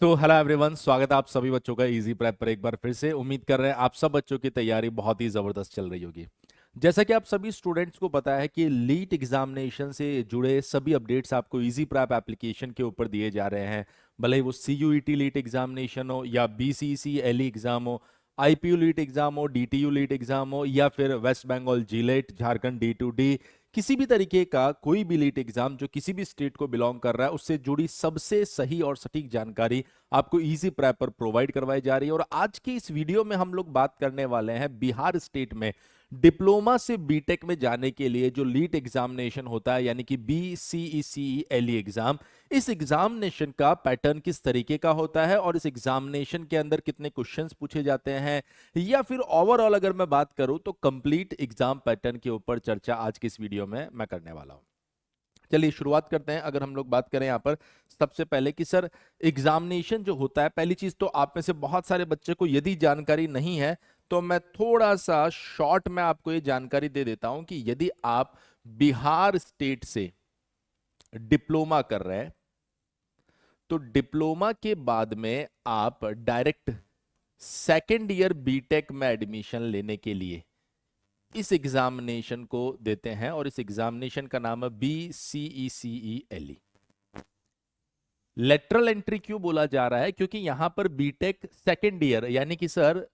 तो hello everyone, स्वागत है आप सभी बच्चों का इजी प्रेप पर एक बार फिर से। उम्मीद कर रहे हैं आप सब बच्चों की तैयारी बहुत ही जबरदस्त चल रही होगी। जैसा कि आप सभी स्टूडेंट्स को पता है कि लीट एग्जामिनेशन से जुड़े सभी अपडेट्स आपको इजी प्रेप एप्लीकेशन के ऊपर दिए जा रहे हैं। भले ही वो CUET लीट एग्जामिनेशन हो या BCCLE एग्जाम हो, IPU लीट एग्जाम हो, DTU लीट एग्जाम हो या फिर waste Bengal Gilead, Jharkhand D2D, किसी भी तरीके का कोई भी लीट एग्जाम जो किसी भी स्टेट को बिलोंग कर रहा है उससे जुड़ी सबसे सही और सटीक जानकारी आपको इजी प्रेप पर प्रोवाइड करवाई जा रही है। और आज की इस वीडियो में हम लोग बात करने वाले हैं बिहार स्टेट में डिप्लोमा से बीटेक में जाने के लिए जो लीट एग्जामिनेशन होता है, यानी कि BCECLE एग्जाम। इस एग्जामिनेशन का पैटर्न किस तरीके का होता है और इस एग्जामिनेशन के अंदर कितने क्वेश्चंस पूछे जाते हैं, या फिर ओवरऑल अगर मैं बात करूं तो कंप्लीट एग्जाम पैटर्न के ऊपर चर्चा आज की इस वीडियो में मैं करने वाला हूं। चलिए शुरुआत करते हैं। अगर हम लोग बात करें यहाँ पर सबसे पहले कि सर एग्जामिनेशन जो होता है, पहली चीज तो आप में से बहुत सारे बच्चे को यदि जानकारी नहीं है तो मैं थोड़ा सा शॉर्ट में आपको ये जानकारी दे देता हूं कि यदि आप बिहार स्टेट से डिप्लोमा कर रहे हैं तो डिप्लोमा के बाद में आप डायरेक्ट सेकेंड ईयर बीटेक में एडमिशन लेने के लिए इस एग्जामिनेशन को देते हैं और इस एग्जामिनेशन का नाम है BCECLE। लेटरल एंट्री क्यों बोला जा रहा है? क्योंकि यहां पर बीटेक सेकेंड ईयर यानी कि सर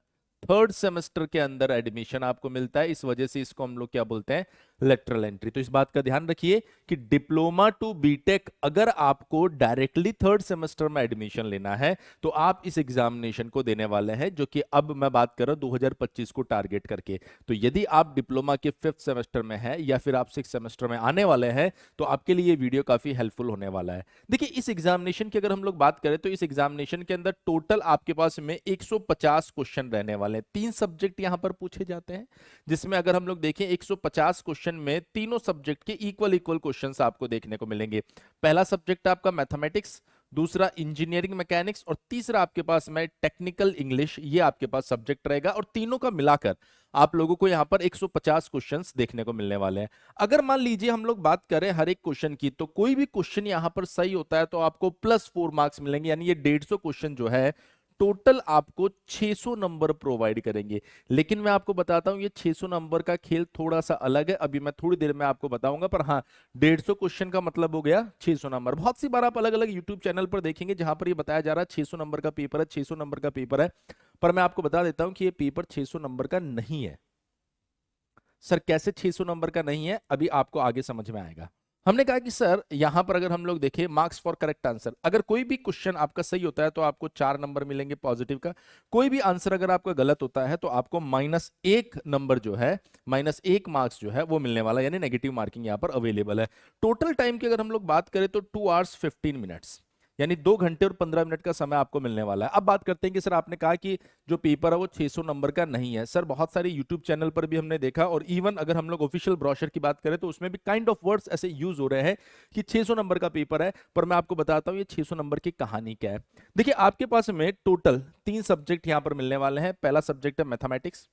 थर्ड सेमेस्टर के अंदर एडमिशन आपको मिलता है, इस वजह से इसको हम लोग क्या बोलते हैं, लेटरल एंट्री। तो इस बात का ध्यान रखिए कि डिप्लोमा टू बीटेक अगर आपको डायरेक्टली थर्ड सेमेस्टर में एडमिशन लेना है तो आप इस एग्जामिनेशन को देने वाले हैं, जो कि अब मैं बात कर रहा हूं 2025 को टारगेट करके। तो यदि आप डिप्लोमा के फिफ्थ सेमेस्टर में है या फिर आप सिक्स सेमेस्टर में आने वाले हैं तो आपके लिए ये वीडियो काफी हेल्पफुल होने वाला है। देखिए, इस एग्जामिनेशन की अगर हम लोग बात करें तो इस एग्जामिनेशन के अंदर टोटल आपके पास में 150 क्वेश्चन रहने वाले हैं। तीन सब्जेक्ट यहां पर पूछे जाते हैं, जिसमें अगर हम लोग देखें 150 क्वेश्चन में तीनों सब्जेक्ट के इक्वल इक्वल क्वेश्चंस आपको देखने को मिलेंगे। पहला सब्जेक्ट आपका मैथमेटिक्स, दूसरा इंजीनियरिंग मैकेनिक्स और तीसरा आपके पास में टेक्निकल इंग्लिश। ये आपके पास सब्जेक्ट रहेगा और तीनों का मिलाकर आप लोगों को यहां पर 150 क्वेश्चंस देखने को मिलने वाले हैं। अगर मान लीजिए हम लोग बात करें हर एक क्वेश्चन की, तो कोई भी क्वेश्चन यहां पर सही होता है तो आपको +4 मार्क्स मिलेंगे, यानी ये 150 क्वेश्चन जो है टोटल आपको 600 नंबर प्रोवाइड करेंगे। लेकिन मैं आपको बताता हूं ये 600 नंबर का खेल थोड़ा सा अलग है, अभी मैं थोड़ी देर में आपको बताऊंगा। पर हाँ, 150 क्वेश्चन का मतलब हो गया 600 नंबर। बहुत सी बार आप अलग अलग यूट्यूब चैनल पर देखेंगे जहां पर ये बताया जा रहा है 600 नंबर का पेपर है, 600 नंबर का पेपर है। पर मैं आपको बता देता हूं कि ये पेपर 600 नंबर का नहीं है। सर कैसे 600 नंबर का नहीं है, अभी आपको आगे समझ में आएगा। हमने कहा कि सर यहां पर अगर हम लोग देखें मार्क्स फॉर करेक्ट आंसर, अगर कोई भी क्वेश्चन आपका सही होता है तो आपको 4 नंबर मिलेंगे पॉजिटिव का। कोई भी आंसर अगर आपका गलत होता है तो आपको -1 नंबर जो है, -1 मार्क्स जो है वो मिलने वाला, यानी नेगेटिव मार्किंग यहां पर अवेलेबल है। टोटल टाइम की अगर हम लोग बात करें तो 2 आवर्स 15 मिनट्स, यानी 2 घंटे और 15 मिनट का समय आपको मिलने वाला है। अब बात करते हैं कि सर आपने कहा कि जो पेपर है वो 600 नंबर का नहीं है। सर बहुत सारे यूट्यूब चैनल पर भी हमने देखा, और इवन अगर हम लोग ऑफिशियल ब्रोशर की बात करें तो उसमें भी काइंड ऑफ वर्ड्स ऐसे यूज हो रहे हैं कि 600 नंबर का पेपर है। पर मैं आपको बताता हूं ये 600 नंबर की कहानी क्या है। देखिए, आपके पास में टोटल 3 सब्जेक्ट यहां पर मिलने वाले हैं। पहला सब्जेक्ट है मैथमेटिक्स,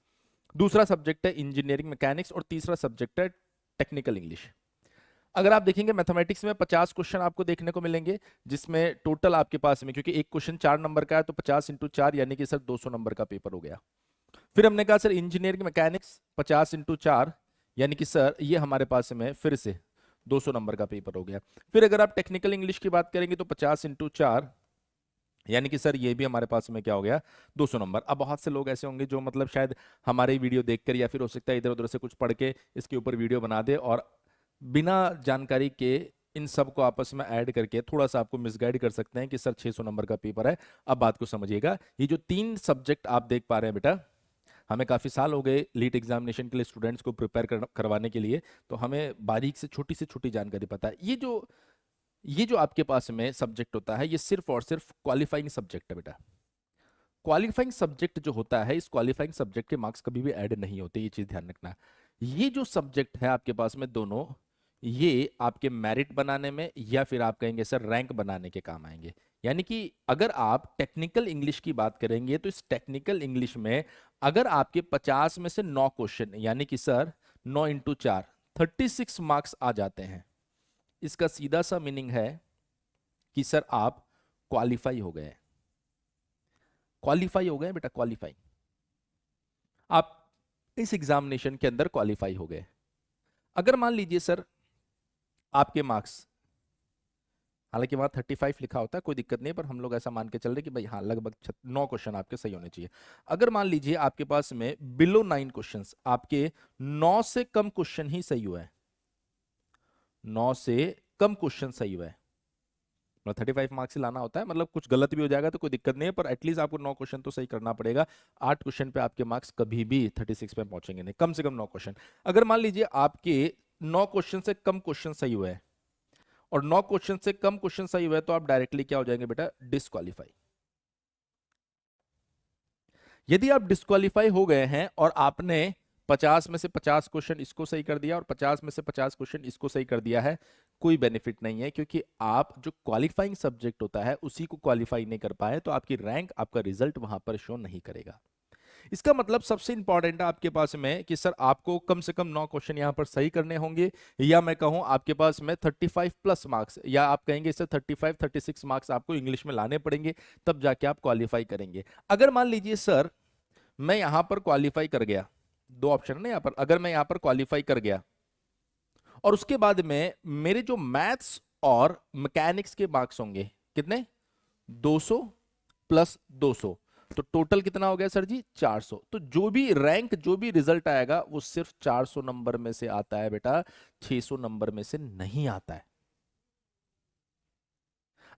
दूसरा सब्जेक्ट है इंजीनियरिंग मैकेनिक्स और तीसरा सब्जेक्ट है टेक्निकल इंग्लिश। अगर आप देखेंगे मैथमेटिक्स में 50 क्वेश्चन आपको देखने को मिलेंगे, जिसमें टोटल आपके पास में, क्योंकि एक क्वेश्चन 4 नंबर का है तो 50 × 4 यानी कि सर 200 नंबर का पेपर हो गया। फिर हमने कहा सर इंजीनियरिंग मैकेनिक्स 50 × 4 यानी कि सर ये हमारे पास में फिर से 200 नंबर का पेपर हो गया। फिर अगर आप टेक्निकल इंग्लिश की बात करेंगे तो 50 × 4 यानी कि सर ये भी हमारे पास में क्या हो गया, 200 नंबर। अब बहुत से लोग ऐसे होंगे जो मतलब शायद हमारे वीडियो देखकर या फिर हो सकता है इधर उधर से कुछ पढ़ के इसके ऊपर वीडियो बना दे और बिना जानकारी के इन सब को आपस में ऐड करके थोड़ा सा आपको मिसगाइड कर सकते हैं कि सर 600 नंबर का पेपर है। अब बात को समझिएगा, ये जो 3 सब्जेक्ट आप देख पा रहे हैं बेटा, हमें काफी साल हो गए लीट एग्जामिनेशन के लिए स्टूडेंट्स को प्रिपेयर करवाने के लिए, तो हमें बारीक से छोटी जानकारी पता है। ये जो आपके पास में सब्जेक्ट होता है ये सिर्फ और सिर्फ क्वालिफाइंग सब्जेक्ट है बेटा। क्वालिफाइंग सब्जेक्ट जो होता है, इस क्वालिफाइंग सब्जेक्ट के मार्क्स कभी भी ऐड नहीं होते, ये चीज ध्यान रखना। ये जो सब्जेक्ट है आपके पास में दोनों, ये आपके मेरिट बनाने में या फिर आप कहेंगे सर रैंक बनाने के काम आएंगे। यानी कि अगर आप टेक्निकल इंग्लिश की बात करेंगे तो इस टेक्निकल इंग्लिश में अगर आपके 50 में से 9 क्वेश्चन, यानी कि सर 9 × 4 36 मार्क्स आ जाते हैं, इसका सीधा सा मीनिंग है कि सर आप क्वालिफाई हो गए। क्वालिफाई हो गए बेटा, क्वालिफाई। आप इस एग्जामिनेशन के अंदर क्वालिफाई हो गए। अगर मान लीजिए सर आपके मार्क्स, हालांकि वहां 35 लिखा होता है, कोई दिक्कत नहीं है, पर हम लोग ऐसा मान के चल रहे कि भाई हाँ लगभग 9 क्वेश्चन आपके सही होने चाहिए। अगर मान लीजिए आपके पास में बिलो 9 क्वेश्चंस, आपके 9 से कम क्वेश्चन ही सही हुआ है, 9 से कम क्वेश्चन सही हुआ है, मतलब 35 मार्क्स से लाना होता है, मतलब कुछ गलत भी हो जाएगा तो कोई दिक्कत नहीं है, पर एटलीस्ट आपको 9 क्वेश्चन तो सही करना पड़ेगा। 8 क्वेश्चन पे आपके मार्क्स कभी भी 36 पे पहुंचेंगे नहीं, कम से कम 9 क्वेश्चन। अगर मान लीजिए आपके 9 क्वेश्चन से कम क्वेश्चन सही हुए हैं और 9 क्वेश्चन से कम क्वेश्चन सही हुए, तो आप डायरेक्टली क्या हो जाएंगे बेटा, डिस्क्वालीफाई। यदि आप डिस्क्वालीफाई हो गए हैं और आपने 50 में से 50 क्वेश्चन इसको सही कर दिया और 50 में से 50 क्वेश्चन इसको सही कर दिया है, कोई बेनिफिट नहीं है, क्योंकि आप जो क्वालिफाइंग सब्जेक्ट होता है उसी को क्वालिफाई नहीं कर पाए, तो आपकी रैंक, आपका रिजल्ट वहां पर शो नहीं करेगा। इसका मतलब सबसे इंपॉर्टेंट है आपके पास में कि सर आपको कम से कम 9 क्वेश्चन यहां पर सही करने होंगे, या मैं कहूं आपके पास में 35 प्लस मार्क्स, या आप कहेंगे सर 35 36 मार्क्स आपको इंग्लिश में लाने पड़ेंगे, तब जाके आप क्वालिफाई करेंगे। अगर मान लीजिए सर मैं यहां पर क्वालिफाई कर गया, दो ऑप्शन है ना यहां पर, अगर मैं यहां पर क्वालिफाई कर गया और उसके बाद में मेरे जो मैथ्स और मैकेनिक्स के मार्क्स होंगे कितने, 200 प्लस 200, तो टोटल कितना हो गया सर जी, 400। तो जो भी रैंक, जो भी रिजल्ट आएगा वो सिर्फ 400 नंबर में से आता है बेटा, 600 नंबर में से नहीं आता है।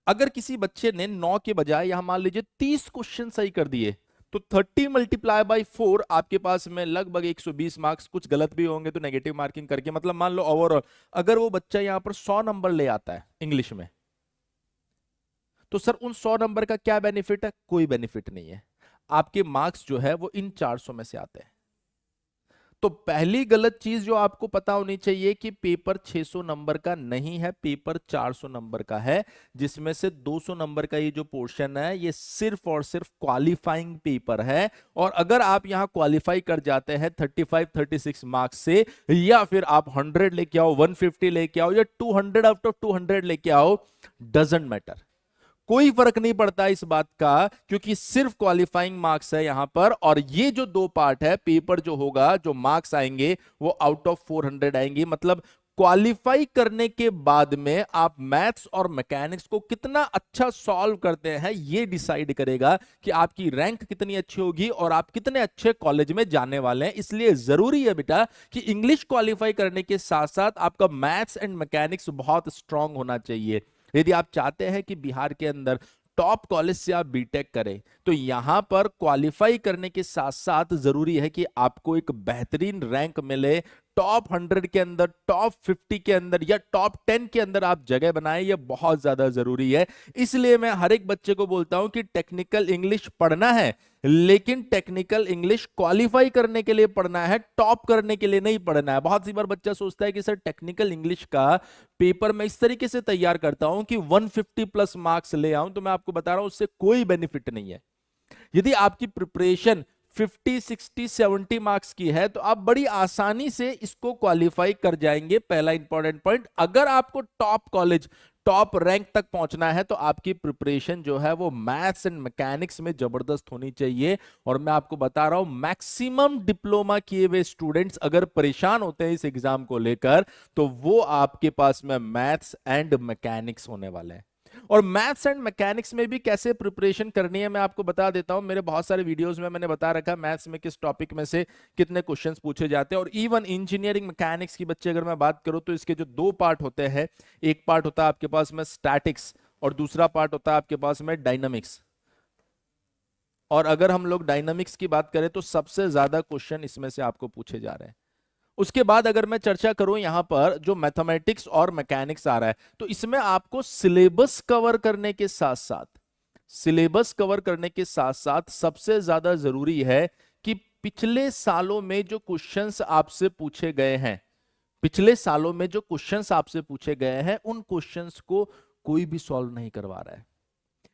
अगर किसी बच्चे ने 9 के बजाय यहां मान लीजिए 30 क्वेश्चन सही कर दिए, तो 30 मल्टीप्लाई बाई 4 आपके पास में लगभग 120 मार्क्स, कुछ गलत भी होंगे तो नेगेटिव मार्किंग करके, मतलब मान लो ओवरऑल अगर वो बच्चा यहां पर 100 नंबर ले आता है इंग्लिश में, तो सर उन 100 नंबर का क्या बेनिफिट है, कोई बेनिफिट नहीं है। आपके मार्क्स जो है वो इन 400 में से आते हैं। तो पहली गलत चीज जो आपको पता होनी चाहिए कि पेपर 600 नंबर का नहीं है, पेपर 400 नंबर का है, जिसमें से 200 नंबर का ये जो पोर्शन है ये सिर्फ और सिर्फ क्वालिफाइंग पेपर है। और अगर आप यहां क्वालिफाई कर जाते हैं 35 36 मार्क्स से, या फिर आप 100 लेके आओ, 150 लेके आओ, या 200 आउट ऑफ 200 लेके आओ, डजेंट मैटर, कोई फर्क नहीं पड़ता इस बात का, क्योंकि सिर्फ क्वालिफाइंग मार्क्स है यहां पर। और ये जो दो पार्ट है, पेपर जो होगा, जो मार्क्स आएंगे वो आउट ऑफ 400 आएंगे, मतलब क्वालिफाई करने के बाद में आप मैथ्स और मैकेनिक्स को कितना अच्छा सॉल्व करते हैं, ये डिसाइड करेगा कि आपकी रैंक कितनी अच्छी होगी और आप कितने अच्छे कॉलेज में जाने वाले हैं। इसलिए जरूरी है बेटा कि इंग्लिश क्वालिफाई करने के साथ साथ आपका मैथ्स एंड मैकेनिक्स बहुत स्ट्रांग होना चाहिए। यदि आप चाहते हैं कि बिहार के अंदर टॉप कॉलेज से आप बीटेक करें, तो यहां पर क्वालिफाई करने के साथ साथ जरूरी है कि आपको एक बेहतरीन रैंक मिले, टॉप 100 के अंदर, टॉप 50 के अंदर, या टॉप 10 के अंदर आप जगह बनाएं, यह बहुत ज्यादा जरूरी है। इसलिए मैं हर एक बच्चे को बोलता हूं कि टेक्निकल इंग्लिश पढ़ना है, लेकिन टेक्निकल इंग्लिश क्वालिफाई करने के लिए पढ़ना है, टॉप करने के लिए नहीं पढ़ना है। बहुत सी बार बच्चा सोचता है कि सर टेक्निकल इंग्लिश का पेपर मैं इस तरीके से तैयार करता हूं कि 150 प्लस मार्क्स ले आऊं, तो मैं आपको बता रहा हूं उससे कोई बेनिफिट नहीं है। यदि आपकी प्रिपरेशन 50 60 70 मार्क्स की है, तो आप बड़ी आसानी से इसको क्वालिफाई कर जाएंगे। पहला इंपॉर्टेंट पॉइंट, अगर आपको टॉप कॉलेज, टॉप रैंक तक पहुंचना है, तो आपकी प्रिपरेशन जो है वो मैथ्स एंड मैकेनिक्स में जबरदस्त होनी चाहिए। और मैं आपको बता रहा हूं, मैक्सिमम डिप्लोमा किए हुए स्टूडेंट्स अगर परेशान होते हैं इस एग्जाम को लेकर, तो वो आपके पास में मैथ्स एंड मैकेनिक्स होने वाले हैं। और मैथ्स एंड मैकेनिक्स में भी कैसे प्रिपरेशन करनी है मैं आपको बता देता हूं। मेरे बहुत सारे वीडियोस में मैंने बता रखा मैथ्स में किस टॉपिक में से कितने क्वेश्चंस पूछे जाते हैं। और इवन इंजीनियरिंग मैकेनिक्स की बच्चे अगर मैं बात करूं, तो इसके जो दो पार्ट होते हैं, एक पार्ट होता है आपके पास में स्टैटिक्स और दूसरा पार्ट होता है आपके पास में डायनामिक्स। और अगर हम लोग डायनामिक्स की बात करें, तो सबसे ज्यादा क्वेश्चन इसमें से आपको पूछे जा रहे हैं। उसके बाद अगर मैं चर्चा करूं यहां पर जो मैथमेटिक्स और मैकेनिक्स आ रहा है, तो इसमें आपको सिलेबस कवर करने के साथ साथ, सिलेबस कवर करने के साथ साथ सबसे ज्यादा जरूरी है कि पिछले सालों में जो क्वेश्चंस आपसे पूछे गए हैं, पिछले सालों में जो क्वेश्चंस आपसे पूछे गए हैं, उन क्वेश्चंस को कोई भी सॉल्व नहीं करवा रहा है।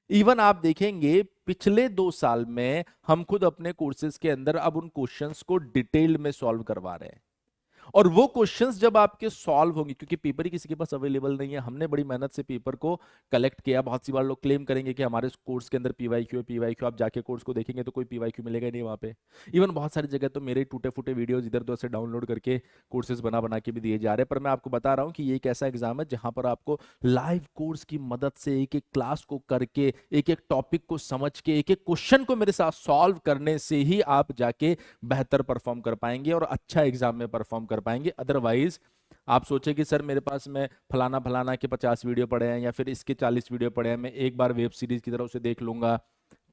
इवन आप देखेंगे पिछले 2 साल में हम खुद अपने कोर्सेज के अंदर अब उन क्वेश्चंस को डिटेल में सॉल्व करवा रहे हैं। और वो क्वेश्चंस जब आपके सॉल्व होंगे, क्योंकि पेपर ही किसी के पास अवेलेबल नहीं है, हमने बड़ी मेहनत से पेपर को कलेक्ट किया। बहुत सी बार लोग क्लेम करेंगे कि हमारे कोर्स के अंदर पीवाईक्यू है, पीवाईक्यू, आप जाके कोर्स को देखेंगे तो कोई पीवाईक्यू मिलेगा नहीं वहाँ पे। इवन बहुत सारी जगह तो मेरे टूटे फूटे वीडियोस इधर उधर से डाउनलोड करके कोर्सेज बना बना के भी दिए जा रहे हैं। पर मैं आपको बता रहा हूँ कि ये एक ऐसा एग्जाम है जहां पर आपको लाइव कोर्स की मदद से एक एक क्लास को करके, एक एक टॉपिक को समझ के, एक एक क्वेश्चन को मेरे साथ सॉल्व करने से ही आप जाके बेहतर परफॉर्म कर पाएंगे और अच्छा एग्जाम में परफॉर्म कर पाएंगे। अदरवाइज आप सोचे कि सर मेरे पास में फलाना फलाना के 50 वीडियो पड़े हैं या फिर इसके 40 वीडियो पड़े हैं, मैं एक बार वेब सीरीज की तरह उसे देख लूंगा,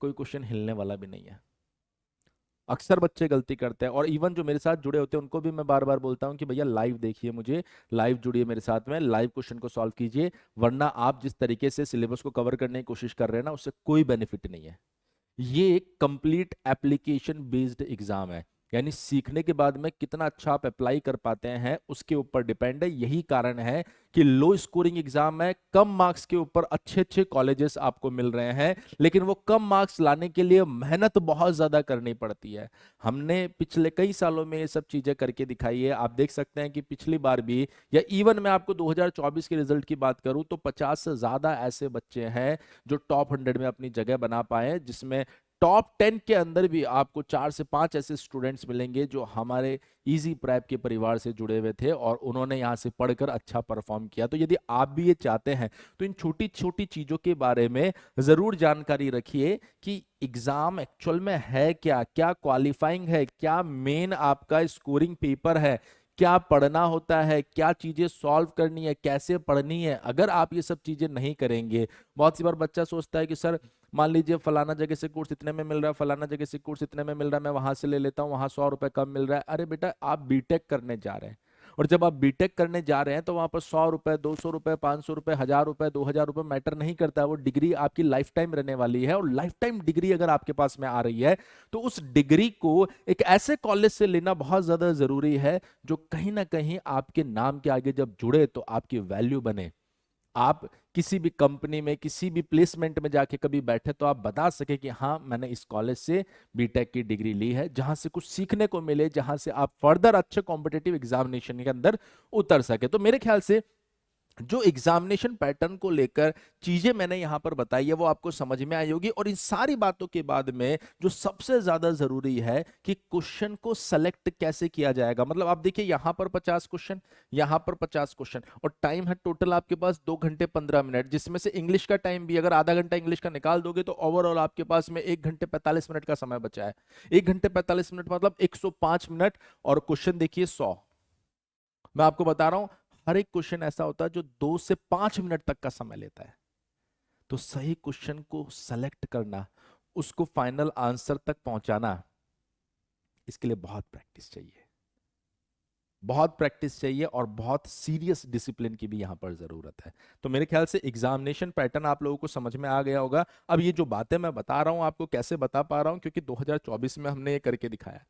कोई क्वेश्चन हिलने वाला भी नहीं है। अक्सर बच्चे गलती करते हैं, और इवन जो मेरे साथ जुड़े होते हैं उनको भी मैं बार बार बोलता हूं कि भैया लाइव देखिए, मुझे लाइव जुड़िए मेरे साथ में, लाइव क्वेश्चन को सॉल्व कीजिए, वरना आप जिस तरीके से सिलेबस को कवर करने की कोशिश कर रहे हैं ना, उससे कोई बेनिफिट नहीं है। ये एक कंप्लीट एप्लीकेशन बेस्ड एग्जाम है, यानी सीखने के बाद में कितना अच्छा आप अप्लाई कर पाते हैं उसके ऊपर डिपेंड है। यही कारण है कि लो स्कोरिंग एग्जाम है, कम मार्क्स के ऊपर अच्छे अच्छे कॉलेजेस आपको मिल रहे हैं, लेकिन वो कम मार्क्स लाने के लिए मेहनत बहुत ज्यादा करनी पड़ती है। हमने पिछले कई सालों में ये सब चीजें करके दिखाई है। आप देख सकते हैं कि पिछली बार भी, या इवन मैं आपको 2024 के रिजल्ट की बात करूं तो 50 से ज्यादा ऐसे बच्चे हैं जो टॉप 100 में अपनी जगह बना पाए, जिसमें टॉप 10 के अंदर भी आपको 4 से 5 ऐसे स्टूडेंट्स मिलेंगे जो हमारे इजी प्रेप के परिवार से जुड़े हुए थे और उन्होंने यहाँ से पढ़कर अच्छा परफॉर्म किया। तो यदि आप भी ये चाहते हैं तो इन छोटी छोटी चीजों के बारे में जरूर जानकारी रखिए कि एग्जाम एक्चुअल में है क्या, क्या क्वालिफाइंग है, क्या मेन आपका स्कोरिंग पेपर है, क्या पढ़ना होता है, क्या चीजें सॉल्व करनी है, कैसे पढ़नी है। अगर आप ये सब चीजें नहीं करेंगे, बहुत सी बार बच्चा सोचता है कि सर मान लीजिए फलाना जगह से कोर्स इतने में मिल रहा है, फलाना जगह से कोर्स इतने में मिल रहा है, मैं वहां से ले लेता हूँ, वहां 100 रुपए कम मिल रहा है। अरे बेटा, आप बीटेक करने जा रहे हैं, और जब आप बीटेक करने जा रहे हैं तो वहां पर 100 रुपए, 200 रुपए, 500 रुपए, 1000 रुपए, 2000 रुपए मैटर नहीं करता है। वो डिग्री आपकी लाइफ टाइम रहने वाली है, और लाइफ टाइम डिग्री अगर आपके पास में आ रही है तो उस डिग्री को एक ऐसे कॉलेज से लेना बहुत ज्यादा जरूरी है जो कहीं ना कहीं आपके नाम के आगे जब जुड़े तो आपकी वैल्यू बने। आप किसी भी कंपनी में, किसी भी प्लेसमेंट में जाके कभी बैठे तो आप बता सके कि हाँ मैंने इस कॉलेज से बीटेक की डिग्री ली है, जहां से कुछ सीखने को मिले, जहां से आप फर्दर अच्छे कॉम्पिटेटिव एग्जामिनेशन के अंदर उतर सके। तो मेरे ख्याल से जो एग्जामिनेशन पैटर्न को लेकर चीजें मैंने यहां पर बताई है वो आपको समझ में आई होगी। और इन सारी बातों के बाद में जो सबसे ज्यादा जरूरी है कि क्वेश्चन को सेलेक्ट कैसे किया जाएगा। मतलब आप देखिए यहां पर 50 क्वेश्चन, यहां पर 50 क्वेश्चन, और टाइम है टोटल आपके पास 2 घंटे 15 मिनट, जिसमें से इंग्लिश का टाइम भी अगर आधा घंटा इंग्लिश का निकाल दोगे तो ओवरऑल आपके पास में 1 घंटे 45 मिनट का समय बचा है। 1 घंटे 45 मिनट मतलब 105 मिनट, और क्वेश्चन देखिए 100। मैं आपको बता रहा हूं हर एक क्वेश्चन ऐसा होता है जो 2 से 5 मिनट तक का समय लेता है। तो सही क्वेश्चन को सेलेक्ट करना, उसको फाइनल आंसर तक पहुंचाना, इसके लिए बहुत प्रैक्टिस चाहिए, बहुत प्रैक्टिस चाहिए, और बहुत सीरियस डिसिप्लिन की भी यहां पर जरूरत है। तो मेरे ख्याल से एग्जामिनेशन पैटर्न आप लोगों को समझ में आ गया होगा। अब ये जो बातें मैं बता रहा हूं आपको कैसे बता पा रहा हूं, क्योंकि 2024 में हमने ये करके दिखाया।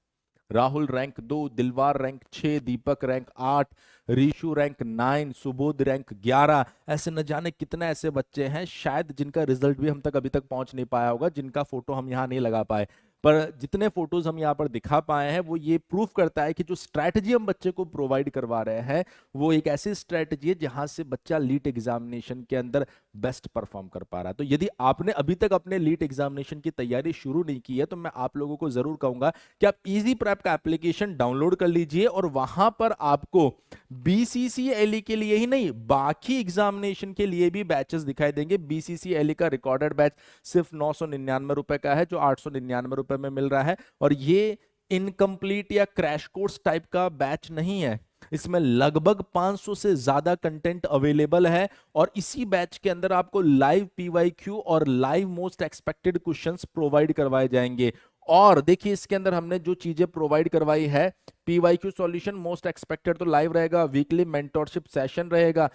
Rahul rank 2, Dilwar rank 6, Deepak rank 8, Rishu rank 9, Subodh rank 11। ऐसे न जाने कितने ऐसे बच्चे हैं शायद जिनका रिजल्ट भी हम तक अभी तक पहुंच नहीं पाया होगा, जिनका फोटो हम यहाँ नहीं लगा पाए। पर जितने फोटोज हम यहाँ पर दिखा पाए हैं वो ये प्रूफ करता है कि जो स्ट्रैटेजी हम बच्चे को प्रोवाइड करवा रहे हैं वो एक ऐसी स्ट्रैटेजी है जहां से बच्चा लीट एग्जामिनेशन के अंदर बेस्ट परफॉर्म कर पा रहा है। तो यदि आपने अभी तक अपने लीट एग्जामिनेशन की तैयारी शुरू नहीं की है तो मैं आप लोगों को जरूर कहूंगा कि आप इजी प्रेप का एप्लीकेशन डाउनलोड कर लीजिए, और वहां पर आपको बीसीसीएलई के लिए ही नहीं बाकी एग्जामिनेशन के लिए भी बैचेस दिखाई देंगे। बीसीसीएलई का रिकॉर्डेड बैच सिर्फ 999 रुपए का है, जो 899 रुपए में मिल रहा है, और ये इनकम्प्लीट या क्रैश कोर्स टाइप का बैच नहीं है। इसमें लगभग 500 से ज्यादा कंटेंट अवेलेबल है, और इसी बैच के अंदर आपको लाइव पीवाईक्यू और live most expected questions provide करवाए जाएंगे। और देखिए इसके अंदर हमने जो चीजें प्रोवाइड करवाई है, पीवाईक्यू सॉल्यूशन, मोस्ट एक्सपेक्टेड तो लाइव रहेगा, वीकली मेंटोरशिप सेशन रहेगा,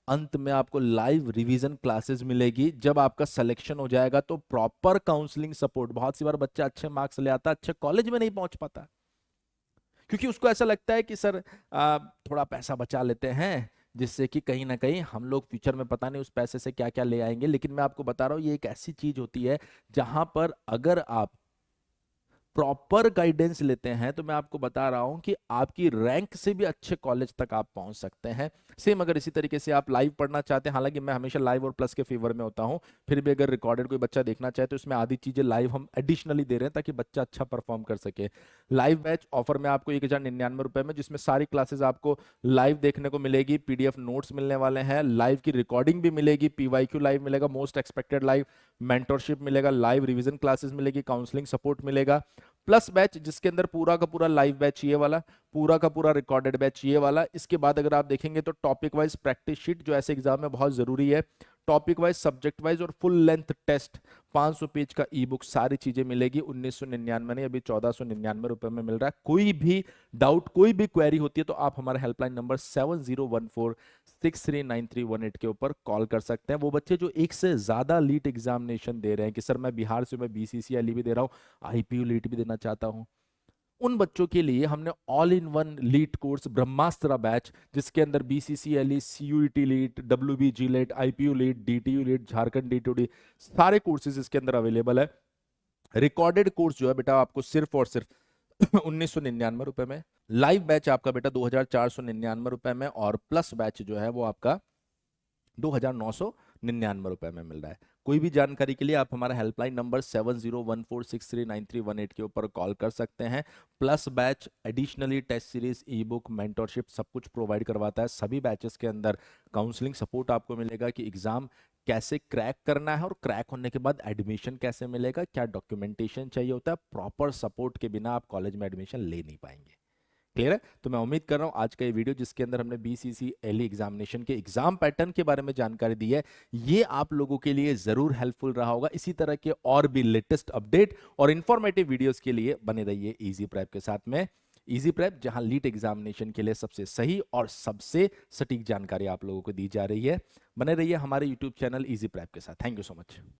अंत में आपको लाइव रिवीजन क्लासेस मिलेगी। जब आपका सिलेक्शन हो जाएगा तो प्रॉपर काउंसलिंग सपोर्ट। बहुत सी बार बच्चा अच्छे मार्क्स ले आता है, अच्छे कॉलेज में नहीं पहुंच पाता, क्योंकि उसको ऐसा लगता है कि सर थोड़ा पैसा बचा लेते हैं, जिससे कि कहीं ना कहीं हम लोग फ्यूचर में पता नहीं उस पैसे से क्या क्या ले आएंगे। लेकिन मैं आपको बता रहा हूं ये एक ऐसी चीज होती है जहां पर अगर आप प्रॉपर गाइडेंस लेते हैं तो मैं आपको बता रहा हूं कि आपकी रैंक से भी अच्छे कॉलेज तक आप पहुंच सकते हैं। सेम अगर इसी तरीके से आप लाइव पढ़ना चाहते हैं, हालांकि मैं हमेशा लाइव और प्लस के फेवर में होता हूं, फिर भी अगर रिकॉर्डेड कोई बच्चा देखना चाहे तो इसमें आधी चीजें लाइव हम एडिशनली दे रहे हैं ताकि बच्चा अच्छा परफॉर्म कर सके। लाइव बैच ऑफर में आपको 1099 रुपए में, जिसमें सारी क्लासेस आपको लाइव देखने को मिलेगी, पीडीएफ नोट्स मिलने वाले हैं, लाइव की रिकॉर्डिंग भी मिलेगी, पीवाईक्यू लाइव मिलेगा, मोस्ट एक्सपेक्टेड लाइव, मेंटरशिप मिलेगा, लाइव रिवीजन क्लासेस मिलेगी, काउंसलिंग सपोर्ट मिलेगा। प्लस बैच जिसके अंदर पूरा का पूरा लाइव बैच ये वाला, पूरा का पूरा रिकॉर्डेड बैच ये वाला। इसके बाद अगर आप देखेंगे तो टॉपिक वाइज प्रैक्टिस शीट जो ऐसे एग्जाम में बहुत जरूरी है, टॉपिक वाइज, सब्जेक्ट वाइज और फुल लेंथ टेस्ट, 500 पेज का ई बुक, सारी चीजें मिलेगी। 1999 नहीं, अभी 1499 रुपए में मिल रहा है। कोई भी डाउट, कोई भी क्वेरी होती है तो आप हमारे हेल्पलाइन नंबर 7014639318 के ऊपर कॉल कर सकते हैं। वो बच्चे जो एक से ज्यादा लीट एग्जामिनेशन दे रहे हैं कि सर मैं बिहार से, मैं बीसीसीएल भी दे रहा हूँ, आईपीयू लीट भी देना चाहता हूँ, उन बच्चों के लिए हमने all in one LEET course Brahmastra batch, जिसके अंदर BCCL, CUET LEET, WBJE LEET, IPU LEET, DTU LEET, Jharkhand D to D, सारे कोर्सेज इसके अंदर अवेलेबल है। रिकॉर्डेड कोर्स जो है बेटा आपको सिर्फ और सिर्फ 1999 रुपए में, लाइव बैच आपका बेटा 2499 रुपए में, और प्लस बैच जो है वो आपका 2999 रुपए में मिल रहा है। कोई भी जानकारी के लिए आप हमारा हेल्पलाइन नंबर 7014639318 के ऊपर कॉल कर सकते हैं। Plus batch additionally test series, e book, mentorship सब कुछ प्रोवाइड करवाता है। सभी बैचेस के अंदर काउंसलिंग सपोर्ट आपको मिलेगा कि एग्जाम कैसे क्रैक करना है और क्रैक होने के बाद एडमिशन कैसे मिलेगा, क्या डॉक्यूमेंटेशन चाहिए होता है। प्रॉपर सपोर्ट के बिना आप कॉलेज में एडमिशन ले नहीं पाएंगे। क्लियर है? तो मैं उम्मीद कर रहा हूं आज का ये वीडियो जिसके अंदर हमने बीसीसीएल एग्जामिनेशन के एग्जाम पैटर्न के बारे में जानकारी दी है, ये आप लोगों के लिए जरूर हेल्पफुल रहा होगा। इसी तरह के और भी लेटेस्ट अपडेट और इंफॉर्मेटिव वीडियोस के लिए बने रहिए इजी प्रेप के साथ में। इजी प्रेप, जहां लीट एग्जामिनेशन के लिए सबसे सही और सबसे सटीक जानकारी आप लोगों को दी जा रही है। बने रहिए हमारे यूट्यूब चैनल इजी प्रेप के साथ। Thank you so much.